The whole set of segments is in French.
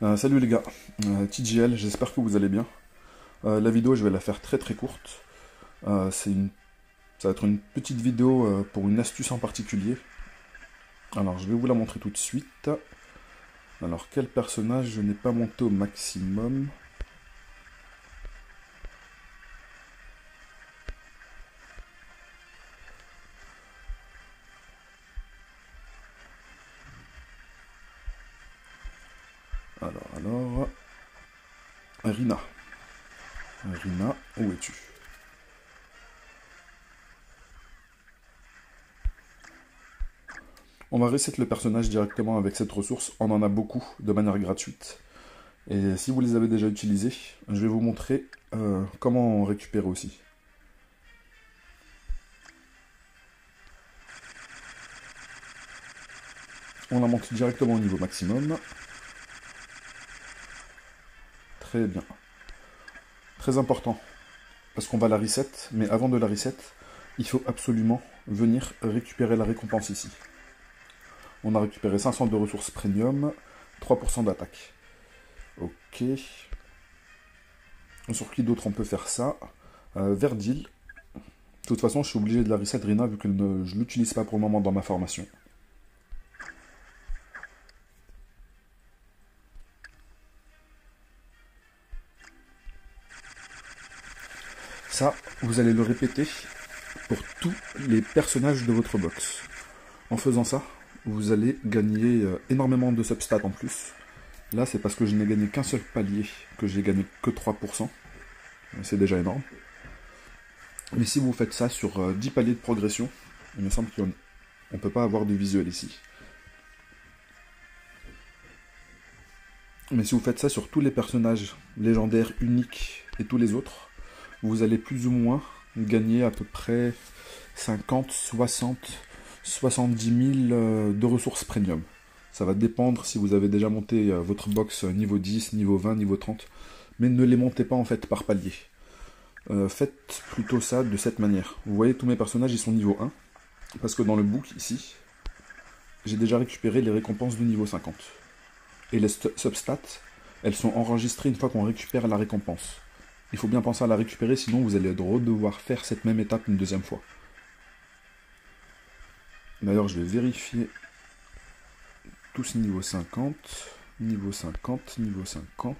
Salut les gars, TGL, j'espère que vous allez bien. La vidéo, je vais la faire très très courte. Ça va être une petite vidéo pour une astuce en particulier. Alors, je vais vous la montrer tout de suite. Alors, quel personnage je n'ai pas monté au maximum? Alors... Rina. Rina, où es-tu? On va reset le personnage directement avec cette ressource. On en a beaucoup de manière gratuite. Et si vous les avez déjà utilisés, je vais vous montrer comment en récupérer aussi. On la monte directement au niveau maximum. Très bien. Très important, parce qu'on va la reset, mais avant de la reset, il faut absolument venir récupérer la récompense ici. On a récupéré 500 de ressources premium, 3% d'attaque. Ok. Sur qui d'autre on peut faire ça? Verdil. De toute façon, je suis obligé de la reset Rina, vu que je ne l'utilise pas pour le moment dans ma formation. Ça, vous allez le répéter pour tous les personnages de votre box. En faisant ça, vous allez gagner énormément de substats en plus. Là, c'est parce que je n'ai gagné qu'un seul palier, que j'ai gagné que 3%. C'est déjà énorme. Mais si vous faites ça sur 10 paliers de progression, il me semble qu'on ne peut pas avoir de visuel ici. Mais si vous faites ça sur tous les personnages légendaires, uniques et tous les autres, vous allez plus ou moins gagner à peu près 50, 60, 70 000 de ressources premium. Ça va dépendre si vous avez déjà monté votre box niveau 10, niveau 20, niveau 30. Mais ne les montez pas en fait par palier. Faites plutôt ça de cette manière. Vous voyez, tous mes personnages ils sont niveau 1. Parce que dans le book ici, j'ai déjà récupéré les récompenses du niveau 50. Et les substats, elles sont enregistrées une fois qu'on récupère la récompense. Il faut bien penser à la récupérer, sinon vous allez devoir faire cette même étape une deuxième fois. D'ailleurs, je vais vérifier tous niveau 50, niveau 50, niveau 50.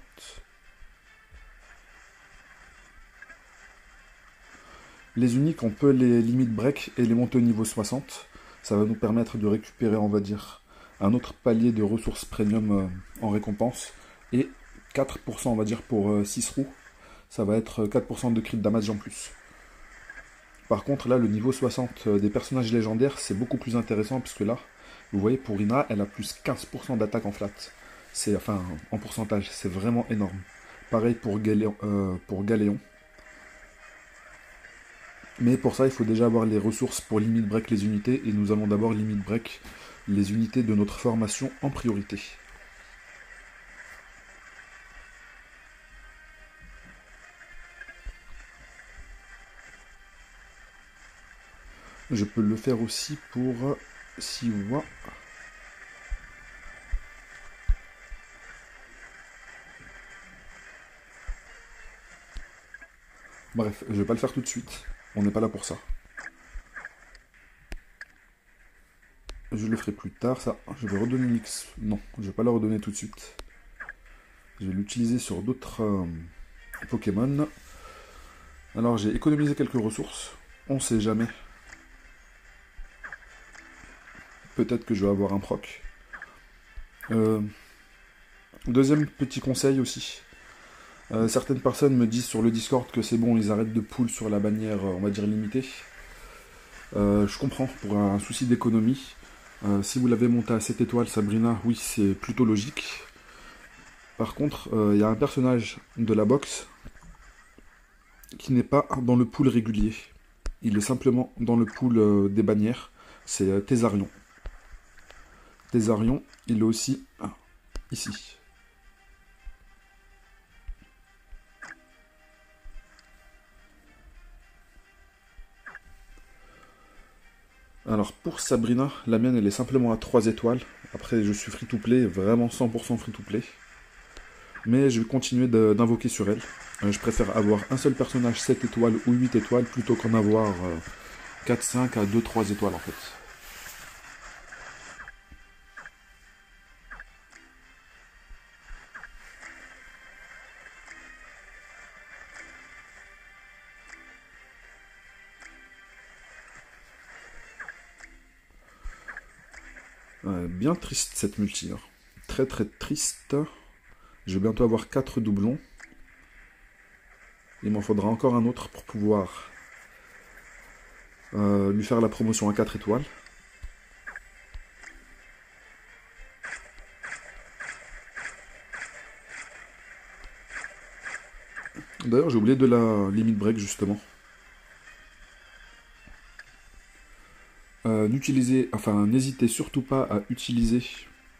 Les uniques, on peut les limit break et les monter au niveau 60. Ça va nous permettre de récupérer, on va dire, un autre palier de ressources premium en récompense. Et 4%, on va dire, pour 6 roues. Ça va être 4% de crit damage en plus. Par contre, là, le niveau 60 des personnages légendaires, c'est beaucoup plus intéressant, puisque là, vous voyez, pour Rina, elle a plus 15% d'attaque en flat. C'est, enfin, en pourcentage, c'est vraiment énorme. Pareil pour Galéon. Mais pour ça, il faut déjà avoir les ressources pour limit break les unités, et nous allons d'abord limit break les unités de notre formation en priorité. Je peux le faire aussi pour 6 voix. Bref, je vais pas le faire tout de suite. On n'est pas là pour ça. Je le ferai plus tard, ça. Je vais redonner l'X. Non, je vais pas le redonner tout de suite. Je vais l'utiliser sur d'autres Pokémon. Alors, j'ai économisé quelques ressources. On sait jamais. Peut-être que je vais avoir un proc. Deuxième petit conseil aussi. Certaines personnes me disent sur le Discord que c'est bon, ils arrêtent de pull sur la bannière, on va dire limitée. Je comprends, pour un souci d'économie. Si vous l'avez monté à 7 étoiles, Sabrina, oui, c'est plutôt logique. Par contre, il y a un personnage de la box qui n'est pas dans le pool régulier. Il est simplement dans le pool des bannières. C'est Thésarion. Thésarion, il est aussi ici. Alors pour Sabrina, la mienne elle est simplement à 3 étoiles. Après je suis free to play, vraiment 100% free to play. Mais je vais continuer d'invoquer sur elle. Je préfère avoir un seul personnage 7 étoiles ou 8 étoiles plutôt qu'en avoir 4, 5 à 2, 3 étoiles en fait. Bien triste cette multi. Hein. Très très triste. Je vais bientôt avoir 4 doublons. Il m'en faudra encore un autre pour pouvoir lui faire la promotion à 4 étoiles. D'ailleurs, j'ai oublié de la limit break justement. N'hésitez surtout pas à utiliser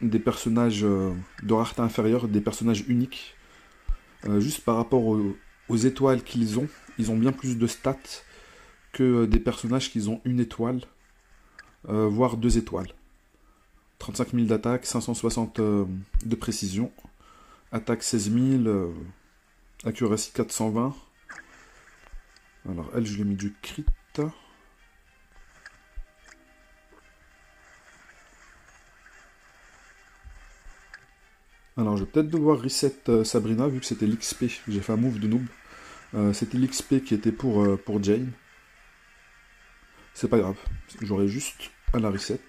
des personnages de rareté inférieure, des personnages uniques. Juste par rapport aux étoiles qu'ils ont, ils ont bien plus de stats que des personnages qui ont une étoile, voire 2 étoiles. 35 000 d'attaque, 560 de précision, attaque 16 000, accuracy 420. Alors elle, je lui ai mis du crit. Alors je vais peut-être devoir reset Sabrina vu que c'était l'XP. J'ai fait un move de noob. C'était l'XP qui était pour Jane. C'est pas grave. J'aurai juste à la reset.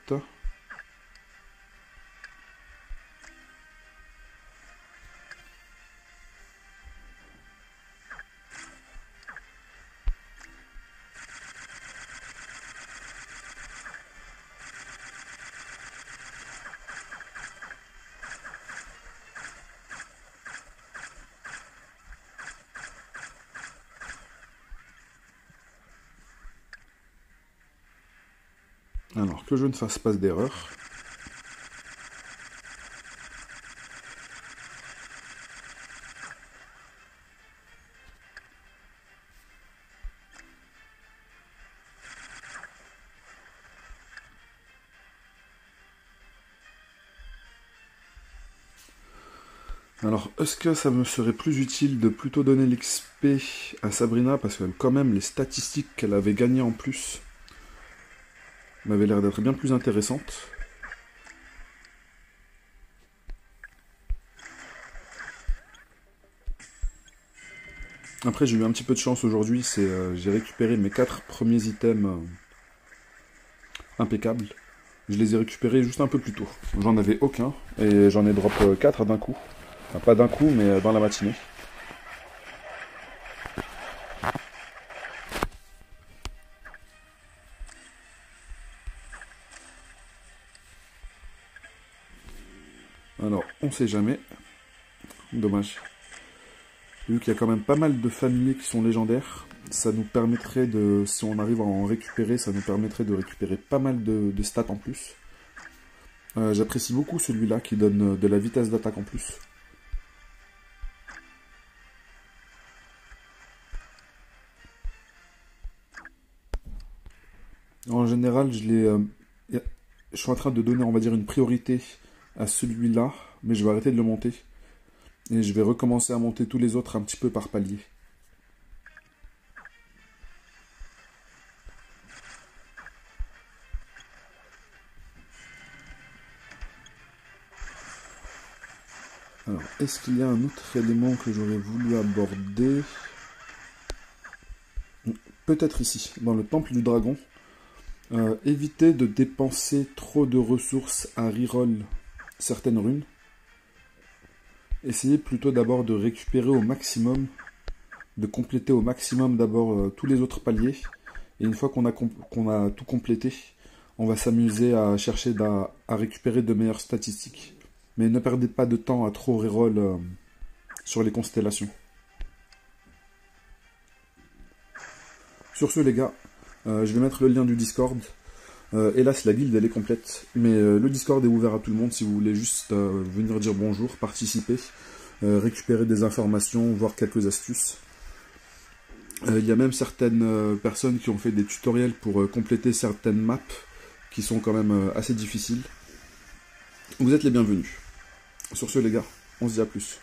Alors, que je ne fasse pas d'erreur. Alors, est-ce que ça me serait plus utile de plutôt donner l'XP à Sabrina, parce que quand même, les statistiques qu'elle avait gagnées en plus m'avaient l'air d'être bien plus intéressantes. Après, j'ai eu un petit peu de chance aujourd'hui, j'ai récupéré mes 4 premiers items impeccables. Je les ai récupérés juste un peu plus tôt. J'en avais aucun, et j'en ai drop 4 d'un coup. Enfin, pas d'un coup, mais dans la matinée. Alors, on sait jamais. Dommage. Vu qu'il y a quand même pas mal de familiers qui sont légendaires, ça nous permettrait de, si on arrive à en récupérer, ça nous permettrait de récupérer pas mal de stats en plus. J'apprécie beaucoup celui-là qui donne de la vitesse d'attaque en plus. En général, je suis en train de donner, on va dire, une priorité à celui-là, mais je vais arrêter de le monter. Et je vais recommencer à monter tous les autres un petit peu par palier. Alors, est-ce qu'il y a un autre élément que j'aurais voulu aborder? Peut-être ici, dans le temple du dragon. Évitez de dépenser trop de ressources à reroll certaines runes. Essayez plutôt d'abord de récupérer au maximum, de compléter au maximum d'abord tous les autres paliers. Et une fois qu'on a tout complété, on va s'amuser à chercher à récupérer de meilleures statistiques. Mais ne perdez pas de temps à trop reroll sur les constellations. Sur ce les gars, je vais mettre le lien du Discord. Hélas la guilde elle est complète, mais le Discord est ouvert à tout le monde si vous voulez juste venir dire bonjour, participer, récupérer des informations, voir quelques astuces. Il y a même certaines personnes qui ont fait des tutoriels pour compléter certaines maps qui sont quand même assez difficiles. Vous êtes les bienvenus. Sur ce les gars, on se dit à plus.